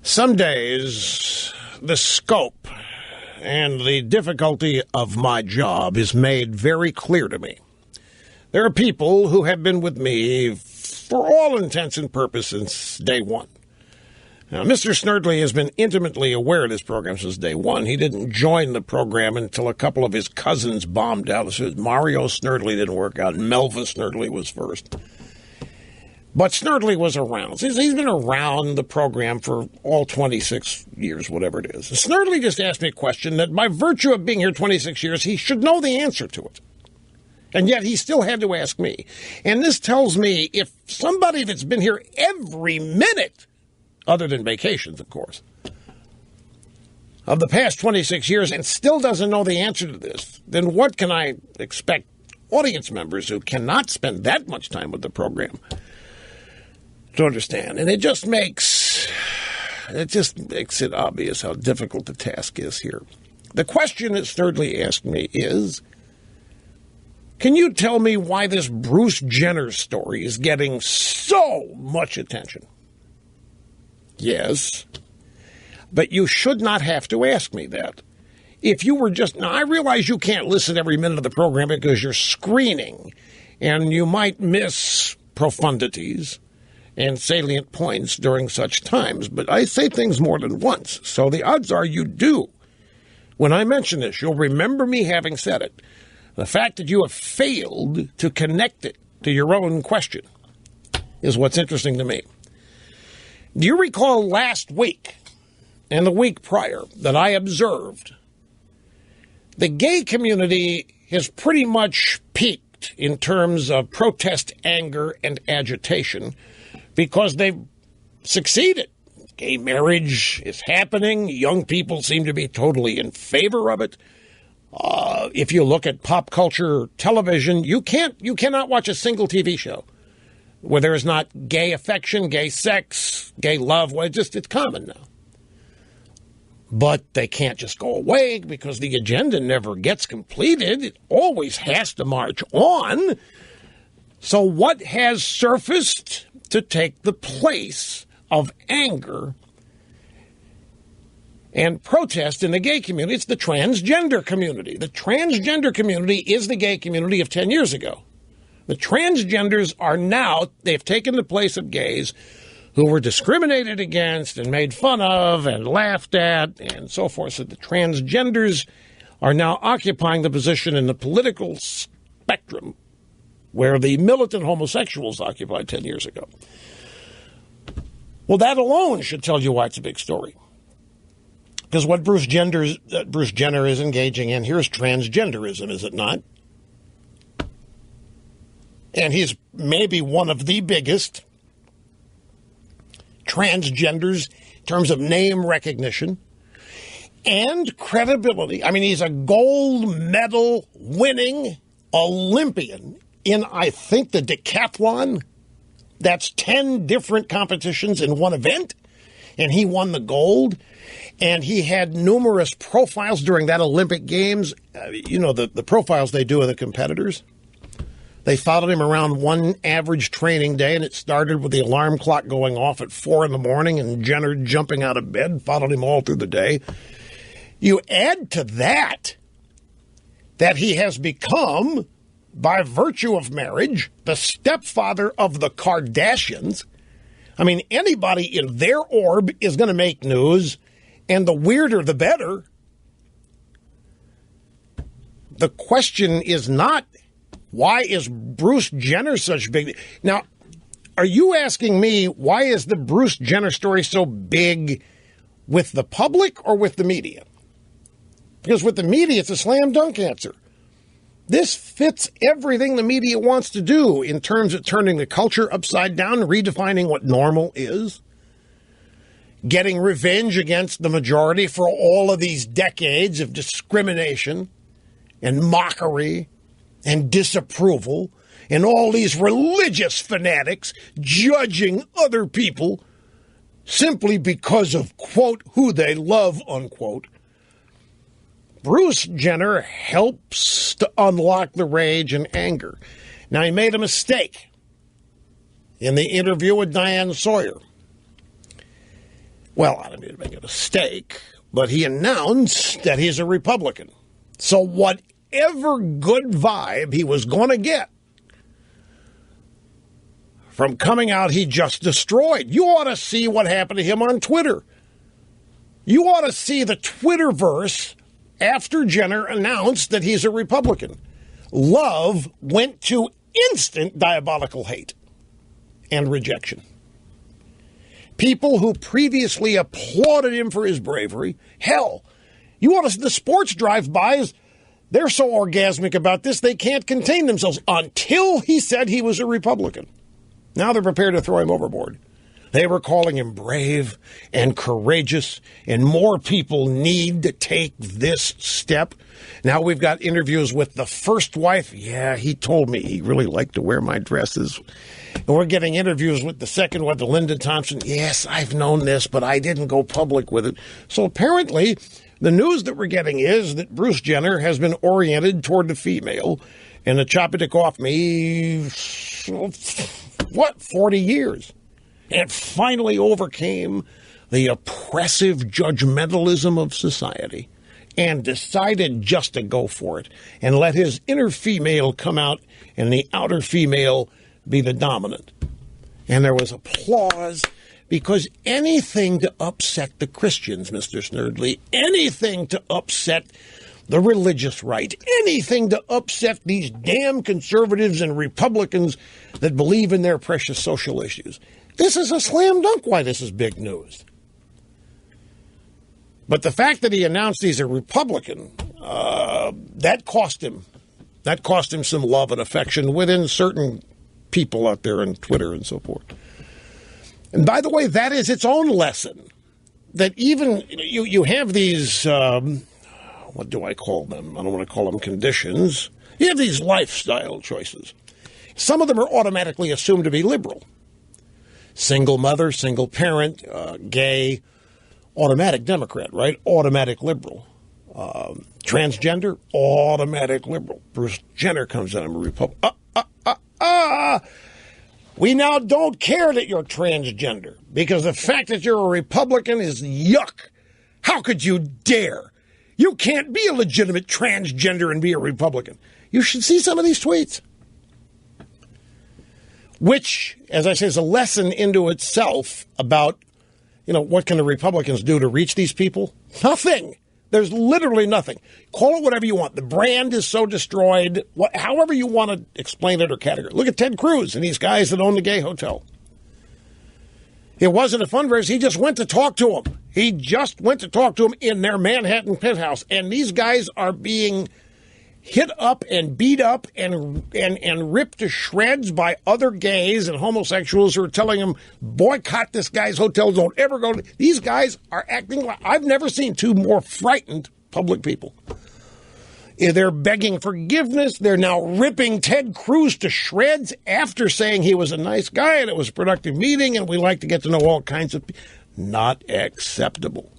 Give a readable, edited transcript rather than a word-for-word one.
Some days, the scope and the difficulty of my job is made very clear to me. There are people who have been with me for all intents and purposes since day one. Now, Mr. Snerdley has been intimately aware of this program since day one. He didn't join the program until a couple of his cousins bombed out. So Mario Snerdley didn't work out. Melva Snerdley was first. But Snerdley was around. He's been around the program for all 26 years, whatever it is. Snerdley just asked me a question that by virtue of being here 26 years, he should know the answer to it. And yet he still had to ask me. And this tells me if somebody that's been here every minute, other than vacations, of course, of the past 26 years and still doesn't know the answer to this, then what can I expect audience members who cannot spend that much time with the program to understand? And it just makes it obvious how difficult the task is here. The question that Snerdley asked me is, can you tell me why this Bruce Jenner story is getting so much attention? Yes, but you should not have to ask me that. If you were just... Now, I realize you can't listen every minute of the program because you're screening, and you might miss profundities and salient points during such times, but I say things more than once, so the odds are you do. When I mention this, you'll remember me having said it. The fact that you have failed to connect it to your own question is what's interesting to me. Do you recall last week and the week prior that I observed the gay community has pretty much peaked in terms of protest, anger, and agitation because they've succeeded. Gay marriage is happening. Young people seem to be totally in favor of it. If you look at pop culture television, you cannot watch a single TV show where there is not gay affection, gay sex, gay love. Well, it's common now. But they can't just go away because the agenda never gets completed. It always has to march on. So what has surfaced to take the place of anger and protest in the gay community? It's the transgender community. The transgender community is the gay community of 10 years ago. The transgenders are now, they've taken the place of gays who were discriminated against and made fun of and laughed at and so forth. So the transgenders are now occupying the position in the political spectrum where the militant homosexuals occupied 10 years ago. Well, that alone should tell you why it's a big story. Because what Bruce Jenner is engaging in here is transgenderism, is it not? And he's maybe one of the biggest transgenders in terms of name recognition and credibility. I mean, he's a gold medal winning Olympian in, I think, the decathlon. That's 10 different competitions in one event, and he won the gold. And he had numerous profiles during that Olympic Games. The profiles they do of the competitors. They followed him around one average training day, and it started with the alarm clock going off at 4 in the morning and Jenner jumping out of bed, followed him all through the day. You add to that he has become, by virtue of marriage, the stepfather of the Kardashians. I mean, anybody in their orb is going to make news, and the weirder the better. The question is not, why is Bruce Jenner such big? Now, are you asking me, why is the Bruce Jenner story so big with the public or with the media? Because with the media, it's a slam dunk answer. This fits everything the media wants to do in terms of turning the culture upside down, redefining what normal is, getting revenge against the majority for all of these decades of discrimination and mockery and disapproval, and all these religious fanatics judging other people simply because of, quote, who they love, unquote. Bruce Jenner helps to unlock the rage and anger. Now, he made a mistake in the interview with Diane Sawyer. Well, I don't mean to make a mistake, but he announced that he's a Republican. So whatever good vibe he was going to get from coming out, he just destroyed. You ought to see what happened to him on Twitter. You ought to see the Twitterverse after Jenner announced that he's a Republican. Love went to instant diabolical hate and rejection. People who previously applauded him for his bravery. Hell, you want to see the sports drive-bys? They're so orgasmic about this, they can't contain themselves until he said he was a Republican. Now they're prepared to throw him overboard. They were calling him brave and courageous, and more people need to take this step. Now we've got interviews with the first wife. Yeah, he told me he really liked to wear my dresses. And we're getting interviews with the second one, the Lyndon Thompson. Yes, I've known this, but I didn't go public with it. So apparently, the news that we're getting is that Bruce Jenner has been oriented toward the female, and the chop it off me, 40 years. And finally overcame the oppressive judgmentalism of society and decided just to go for it and let his inner female come out and the outer female be the dominant. And there was applause because anything to upset the Christians, Mr. Snerdley, anything to upset the religious right, anything to upset these damn conservatives and Republicans that believe in their precious social issues. This is a slam dunk why this is big news. But the fact that he announced he's a Republican, that cost him. That cost him some love and affection within certain people out there on Twitter and so forth. And by the way, that is its own lesson. That even you have these, what do I call them? I don't want to call them conditions. You have these lifestyle choices. Some of them are automatically assumed to be liberal. Single mother, single parent, gay, automatic Democrat, right? Automatic liberal. Transgender, automatic liberal. Bruce Jenner comes out, I'm a Republican. We now don't care that you're transgender because the fact that you're a Republican is yuck. How could you dare? You can't be a legitimate transgender and be a Republican. You should see some of these tweets. Which, as I say, is a lesson into itself about, what can the Republicans do to reach these people? Nothing. There's literally nothing. Call it whatever you want. The brand is so destroyed, however you want to explain it or categorize. Look at Ted Cruz and these guys that own the gay hotel. It wasn't a fundraiser. He just went to talk to them. He just went to talk to them in their Manhattan penthouse. And these guys are being hit up and beat up and ripped to shreds by other gays and homosexuals who are telling them, boycott this guy's hotel, don't ever go. These guys are acting like, I've never seen two more frightened public people. They're begging forgiveness. They're now ripping Ted Cruz to shreds after saying he was a nice guy and it was a productive meeting and we like to get to know all kinds of people. Not acceptable.